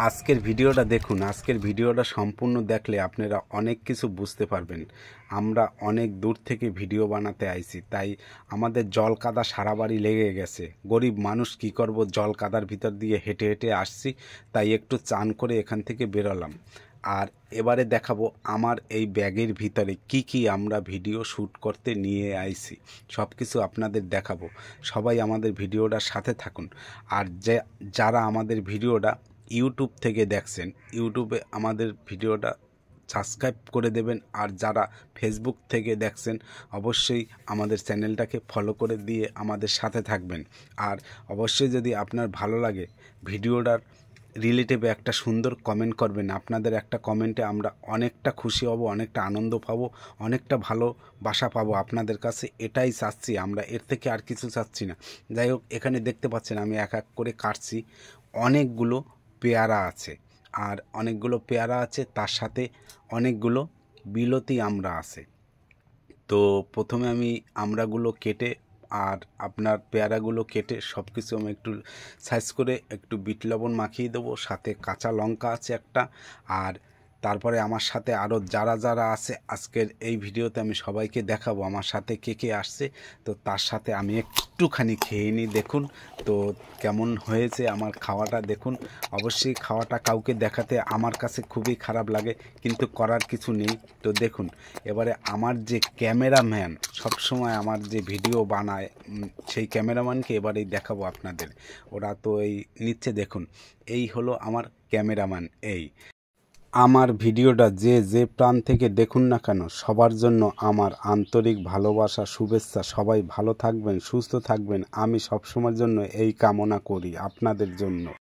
আজকের ভিডিওটা দেখুন। আজকের ভিডিওটা সম্পূর্ণ দেখলে আপনারা অনেক কিছু বুঝতে পারবেন। আমরা অনেক দূর থেকে ভিডিও বানাতে আইছি, তাই আমাদের জল কাদা সারা বাড়ি লেগে গেছে। গরিব মানুষ কি করব, জল কাদার ভিতর দিয়ে হেঁটে হেঁটে আসছি, তাই একটু চান করে এখান থেকে বেরোলাম। আর এবারে দেখাবো আমার এই ব্যাগের ভিতরে কি কি আমরা ভিডিও শ্যুট করতে নিয়ে আইছি, সব কিছু আপনাদের দেখাবো। সবাই আমাদের ভিডিওটার সাথে থাকুন। আর যারা আমাদের ভিডিওটা ইউটিউব থেকে দেখছেন, ইউটিউবে আমাদের ভিডিওটা সাবস্ক্রাইব করে দেবেন। আর যারা ফেসবুক থেকে দেখছেন, অবশ্যই আমাদের চ্যানেলটাকে ফলো করে দিয়ে আমাদের সাথে থাকবেন। আর অবশ্যই যদি আপনার ভালো লাগে ভিডিওটার রিলেটিভে একটা সুন্দর কমেন্ট করবেন। আপনাদের একটা কমেন্টে আমরা অনেকটা খুশি হব, অনেকটা আনন্দ পাবো, অনেকটা ভালোবাসা পাবো আপনাদের কাছে। এটাই চাচ্ছি আমরা, এর থেকে আর কিছু চাচ্ছি না। যাই হোক, এখানে দেখতে পাচ্ছেন আমি এক এক করে কাটছি। অনেকগুলো পেয়ারা আছে, আর অনেকগুলো পেয়ারা আছে, তার সাথে অনেকগুলো বিলতি আমড়া আছে। তো প্রথমে আমি আমড়াগুলো কেটে আর আপনার পেয়ারাগুলো কেটে সব কিছু আমি একটু সাইজ করে একটু বিট লবণ মাখিয়ে দেবো। সাথে কাঁচা লঙ্কা আছে একটা। আর তারপরে আমার সাথে আরও যারা যারা আছে আজকের এই ভিডিওতে আমি সবাইকে দেখাবো আমার সাথে কে কে আসছে। তো তার সাথে আমি একটুখানি খেয়ে নিই, দেখুন তো কেমন হয়েছে আমার খাওয়াটা। দেখুন, অবশ্যই খাওয়াটা কাউকে দেখাতে আমার কাছে খুবই খারাপ লাগে, কিন্তু করার কিছু নেই। তো দেখুন, এবারে আমার যে ক্যামেরাম্যান সবসময় আমার যে ভিডিও বানায়, সেই ক্যামেরাম্যানকে এবারেই দেখাবো আপনাদের। ওরা তো এই নিচ্ছে, দেখুন এই হলো আমার ক্যামেরাম্যান। এই আমার ভিডিওটা যে যে প্রাণ থেকে দেখুন না কেন, সবার জন্য আমার আন্তরিক ভালোবাসা, শুভেচ্ছা। সবাই ভালো থাকবেন, সুস্থ থাকবেন। আমি সবসময়ের জন্য এই কামনা করি আপনাদের জন্য।